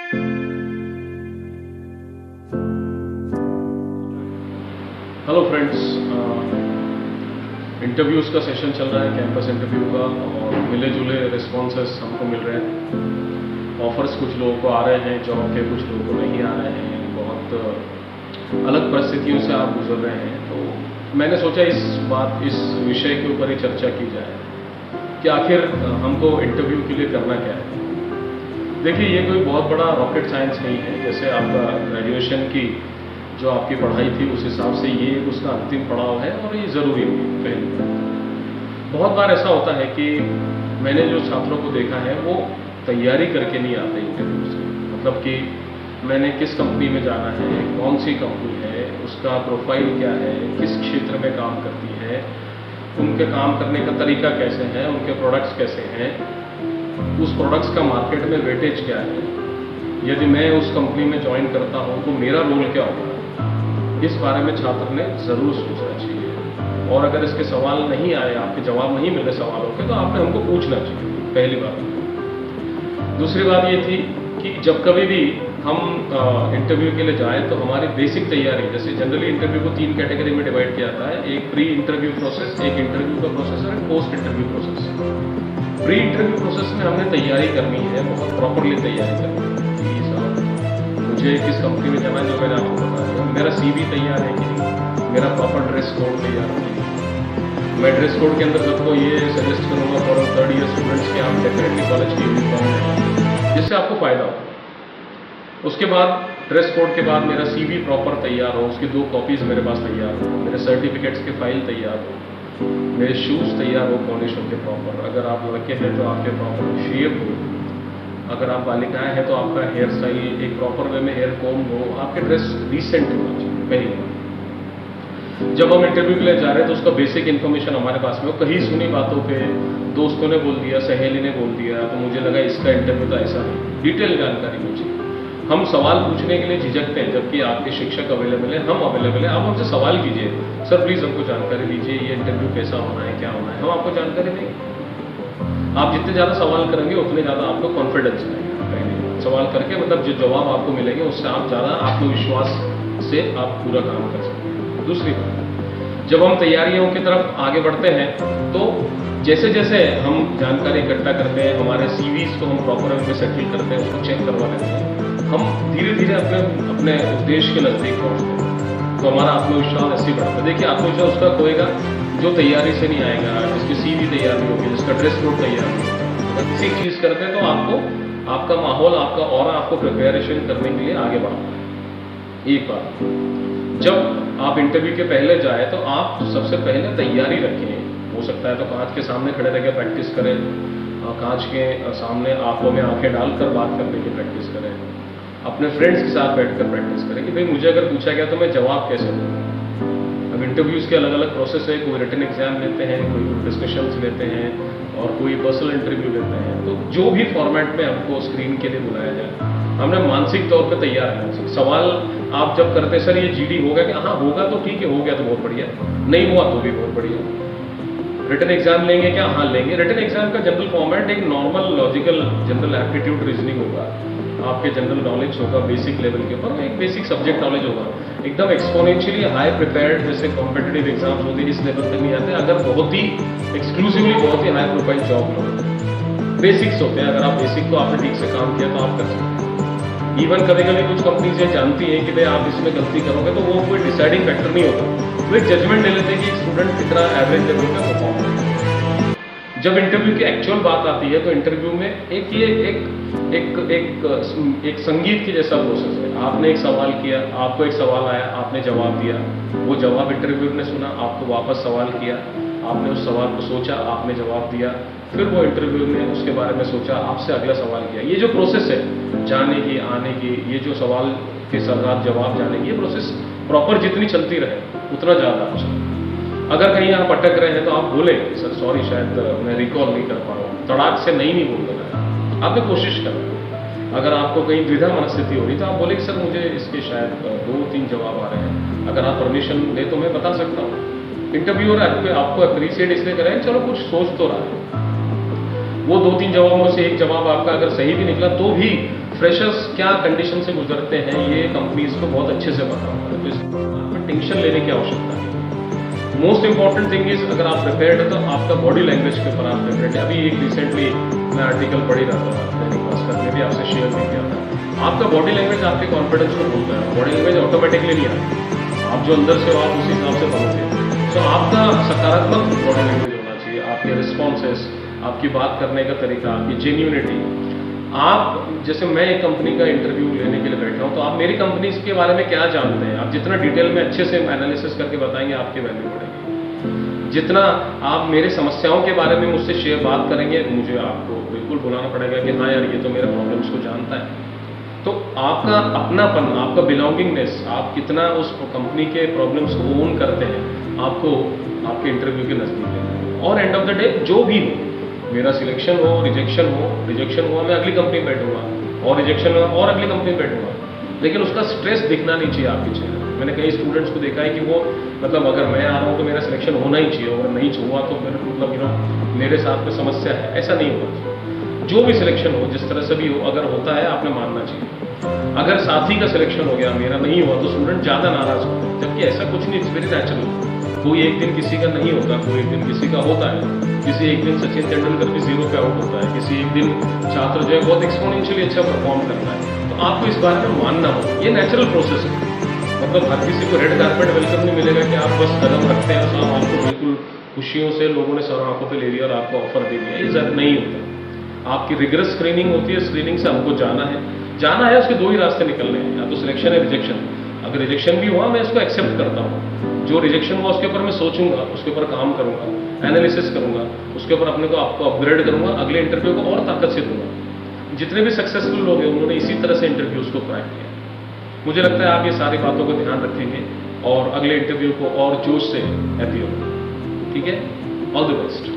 Hello friends, interviews का session चल रहा है, कैंपस इंटरव्यू का, और मिले जुले रिस्पॉन्सेस हमको मिल रहे हैं। ऑफर्स कुछ लोगों को आ रहे हैं जॉब के, कुछ लोगों को नहीं आ रहे हैं। बहुत अलग परिस्थितियों से आप गुजर रहे हैं। तो मैंने सोचा इस विषय के ऊपर ही चर्चा की जाए कि आखिर हमको इंटरव्यू के लिए करना क्या है। देखिए, ये कोई बहुत बड़ा रॉकेट साइंस नहीं है। जैसे आपका ग्रेजुएशन की जो आपकी पढ़ाई थी, उस हिसाब से ये उसका अंतिम पड़ाव है और ये ज़रूरी भी है। पहली बात, बहुत बार ऐसा होता है कि मैंने जो छात्रों को देखा है वो तैयारी करके नहीं आते इंटरव्यू से। मतलब कि मैंने किस कंपनी में जाना है, कौन सी कंपनी है, उसका प्रोफाइल क्या है, किस क्षेत्र में काम करती है, उनके काम करने का तरीका कैसे है, उनके प्रोडक्ट्स कैसे हैं, उस प्रोडक्ट्स का मार्केट में वेटेज क्या है, यदि मैं उस कंपनी में ज्वाइन करता हूँ तो मेरा रोल क्या होगा, इस बारे में छात्र ने ज़रूर सोचना चाहिए। और अगर इसके सवाल नहीं आए, आपके जवाब नहीं मिले सवालों के, तो आपने हमको पूछना चाहिए, पहली बात। दूसरी बात ये थी कि जब कभी भी हम इंटरव्यू के लिए जाएं तो हमारी बेसिक तैयारी, जैसे जनरली इंटरव्यू को 3 कैटेगरी में डिवाइड किया जाता है। एक प्री इंटरव्यू प्रोसेस, एक इंटरव्यू का प्रोसेस और एक post interview process. Pre interview process में हमने तैयारी करनी है, बहुत प्रॉपरली तैयारी करनी है। मुझे किस कंपनी में जाना है, जो मैंने आपको बताया, मेरा CV तैयार है कि नहीं, मेरा प्रॉपर ड्रेस कोड तैयार है कि नहीं। मैं ड्रेस कोड के अंदर सबको ये सजेस्ट करूंगा फॉर 3rd ईयर स्टूडेंट्स कि आप डेफिनेटली कॉलेज की यूनिफॉर्म है, जिससे आपको फायदा हो। उसके बाद ड्रेस कोड के बाद मेरा CV प्रॉपर तैयार हो, उसकी 2 कॉपीज मेरे पास तैयार हो, मेरे सर्टिफिकेट्स के फाइल तैयार हो, मेरे शूज़ तैयार हो पॉलिश होकर प्रॉपर। अगर आप लड़के हैं तो आपके प्रॉपर शेप हो, अगर आप बालिकाएं हैं तो आपका हेयर स्टाइल एक प्रॉपर वे में हेयर कोम हो, आपके ड्रेस डिसेंट होना चाहिए, पहली बात। जब हम इंटरव्यू के लिए जा रहे हैं तो उसका बेसिक इन्फॉर्मेशन हमारे पास में हो। कहीं सुनी बातों पे दोस्तों ने बोल दिया, सहेली ने बोल दिया, तो मुझे लगा इसका इंटरव्यू तो ऐसा नहीं। डिटेल जानकारी मुझे, हम सवाल पूछने के लिए झिझकते हैं, जबकि आपके शिक्षक अवेलेबल है, हम अवेलेबल है। आप हमसे सवाल कीजिए, सर प्लीज़ हमको जानकारी दीजिए, ये इंटरव्यू कैसा होना है, क्या होना है, हम आपको जानकारी देंगे। आप जितने ज़्यादा सवाल करेंगे उतने ज़्यादा आपको कॉन्फिडेंस आएगा। सवाल करके मतलब जो जवाब आपको मिलेंगे उससे आप ज़्यादा आत्मविश्वास से आप पूरा काम कर सकते हैं। दूसरी बात, जब हम तैयारियों की तरफ आगे बढ़ते हैं तो जैसे जैसे हम जानकारी इकट्ठा करते हैं, हमारे CVs को हम प्रॉपर वे में सेटल करते हैं, उसको चेक करवा लेते हैं, हम धीरे धीरे अपने उद्देश्य के नज़दीक पहुँचते हैं। तो हमारा आत्मविश्वास ऐसे ही बढ़ता है। देखिए, आत्मविश्वास उसका खोएगा जो तैयारी से नहीं आएगा, जिसकी CV तैयार नहीं होगी, जिसका ड्रेस कोड तैयार नहीं होगा। अगर किसी चीज़ करते हैं तो आपका माहौल, आपका ऑरा आपको प्रिपरेशन करने के लिए आगे बढ़ाता है। एक बात, जब आप इंटरव्यू के पहले जाए तो आप सबसे पहले तैयारी रखें। हो सकता है तो कांच के सामने खड़े रह के प्रैक्टिस करें, कांच के सामने आंखों में आंखें डालकर बात करने की प्रैक्टिस करें, अपने फ्रेंड्स के साथ बैठकर प्रैक्टिस करें कि भाई मुझे अगर पूछा गया तो मैं जवाब कैसे दूँ। अब इंटरव्यूज़ के अलग अलग प्रोसेस है, कोई रिटन एग्जाम लेते हैं, कोई डिस्कशंस लेते हैं और कोई पर्सनल इंटरव्यू लेते हैं। तो जो भी फॉर्मेट में हमको स्क्रीन के लिए बुलाया जाए, हमने मानसिक तौर पे तैयार रहना चाहिए। सवाल आप जब करते सर ये GD होगा कि हाँ होगा तो ठीक है, हो गया तो बहुत बढ़िया, नहीं हुआ तो भी बहुत बढ़िया। रिटन एग्जाम लेंगे क्या? हाँ लेंगे। रिटन एग्जाम का जनरल फॉर्मेट एक normal logical general aptitude reasoning होगा, आपके जनरल नॉलेज होगा बेसिक लेवल के ऊपर, एक बेसिक सब्जेक्ट नॉलेज होगा। एकदम एक्सपोनेंशियली हाई प्रिपेयर्ड जैसे कॉम्पिटिटिव एग्जाम्स होते हैं इस लेवल तक नहीं आते। अगर बहुत ही एक्सक्लूसिवली बहुत ही हाई प्रोफाइल जॉब होते हैं, बेसिक्स होते हैं। अगर आप बेसिक को आपने ठीक से काम किया तो आप कर सकते हैं। इवन कभी कभी कुछ कंपनीज ये जानती हैं कि भाई आप इसमें गलती करोगे तो वो कोई डिसाइडिंग फैक्टर नहीं होता, वो एक जजमेंट ले लेते हैं कि स्टूडेंट कितना एवरेज लेवल का परफॉर्म करता है। जब इंटरव्यू की एक्चुअल बात आती है तो इंटरव्यू में एक संगीत के जैसा प्रोसेस है। आपने एक सवाल किया, आपको एक सवाल आया, आपने जवाब दिया, वो जवाब इंटरव्यूअर ने सुना, आपको वापस सवाल किया, आपने उस सवाल को सोचा, आपने जवाब दिया, फिर वो इंटरव्यू ने उसके बारे में सोचा, आपसे अगला सवाल किया। ये जो प्रोसेस है जाने की, आने की, ये जो सवाल के साथ जवाब जाने की, ये प्रोसेस प्रॉपर जितनी चलती रहे उतना ज़्यादा अच्छा। अगर कहीं आप अटक रहे हैं तो आप बोले सर सॉरी, शायद मैं रिकॉल नहीं कर पा रहा हूँ, तड़ाक से नहीं बोल देना है, आपने कोशिश करना। अगर आपको कहीं द्विधा मनस्थिति हो रही तो आप बोले कि सर मुझे इसके शायद 2-3 जवाब आ रहे हैं, अगर आप परमिशन दे तो मैं बता सकता हूँ। इंटरव्यूअर आपको अप्रिशिएट इसलिए करें, चलो कुछ सोच तो रहा है। वो 2-3 जवाबों से एक जवाब आपका अगर सही भी निकला तो भी फ्रेशर्स क्या कंडीशन से गुजरते हैं ये कंपनीज को बहुत अच्छे से पता होता है, तो इसमें टेंशन लेने की आवश्यकता नहीं। मोस्ट इंपॉर्टेंट थिंग इज अगर आप प्रिपेयर्ड है तो आपका बॉडी लैंग्वेज के ऊपर आप प्रिपेयर्ड है। अभी एक रिसेंटली मैं आर्टिकल पढ़ ही रहा था दैनिक भास्कर में भी, आपसे शेयर नहीं किया था। आपका बॉडी लैंग्वेज आपके कॉन्फिडेंस को बोलता है, बॉडी लैंग्वेज ऑटोमेटिकली नहीं आती, आप जो अंदर से हो आप उस हिसाब से बनोगे। तो आपका सकारात्मक बॉडी लैंग्वेज होना चाहिए, आपके रिस्पॉन्सेस, आपकी बात करने का तरीका, आपकी जेन्यूनिटी। आप जैसे मैं एक कंपनी का इंटरव्यू लेने के लिए बैठा हूं, तो आप मेरी कंपनी के बारे में क्या जानते हैं, आप जितना डिटेल में अच्छे से एनालिसिस करके बताएंगे आपकी वैल्यू बढ़ेगी। जितना आप मेरे समस्याओं के बारे में मुझसे शेयर बात करेंगे, मुझे आपको बिल्कुल बुलाना पड़ेगा कि हाँ यार ये तो मेरे प्रॉब्लम्स को जानता है। तो आपका अपनापन, आपका बिलोंगिंगनेस, आप कितना उस कंपनी के प्रॉब्लम्स को ओन करते हैं, आपको आपके इंटरव्यू के नजदीक लेना है। और एंड ऑफ द डे जो भी हो, मेरा सिलेक्शन हो, रिजेक्शन हुआ, मैं अगली कंपनी में बैठूंगा, और रिजेक्शन हुआ और अगली कंपनी में बैठूंगा, लेकिन उसका स्ट्रेस दिखना नहीं चाहिए आपके चेहरे। मैंने कई स्टूडेंट्स को देखा है कि वो मतलब अगर मैं आ रहा हूँ तो मेरा सिलेक्शन होना ही चाहिए, अगर नहीं हुआ तो फिर मतलब मेरे साथ में समस्या है, ऐसा नहीं होगा। जो भी सिलेक्शन हो, जिस तरह से भी हो, अगर होता है आपने मानना चाहिए। अगर साथी का सिलेक्शन हो गया, मेरा नहीं हुआ, तो स्टूडेंट ज़्यादा नाराज होते हैं, जबकि ऐसा कुछ नहीं, इट्स वेरी नेचुरल। कोई एक दिन किसी का नहीं होता, कोई एक दिन किसी का होता है। किसी एक दिन सचिन तेंदुलकर भी 0 पे आउट होता है, किसी एक दिन छात्र जो है बहुत एक्सपोनेंशियली अच्छा परफॉर्म करता है। तो आपको इस बारे में मानना हो, ये नेचुरल प्रोसेस है। मतलब हर किसी को रेड कारपेट वेलकम नहीं मिलेगा कि आप बस कदम रखते हैं तो आपको बिल्कुल खुशियों से लोगों ने सर आंखों पे ले लिया और आपको ऑफर दे दिया, ये ज़्यादा नहीं होता। आपकी रिगरस स्क्रीनिंग होती है, स्क्रीनिंग से हमको जाना है, उसके 2 ही रास्ते निकलने हैं, या तो सिलेक्शन है, रिजेक्शन। अगर रिजेक्शन भी हुआ मैं इसको एक्सेप्ट करता हूँ, जो रिजेक्शन हुआ उसके ऊपर मैं सोचूंगा, उसके ऊपर काम करूंगा, एनालिसिस करूंगा, उसके ऊपर अपने को आपको अपग्रेड करूंगा, अगले इंटरव्यू को और ताकत से दूंगा। जितने भी सक्सेसफुल लोग हैं उन्होंने इसी तरह से इंटरव्यूज को क्रैक किया। मुझे लगता है आप ये सारी बातों को ध्यान रखेंगे और अगले इंटरव्यू को और जोश से हैप्पी होंगे। ठीक है, ऑल द बेस्ट।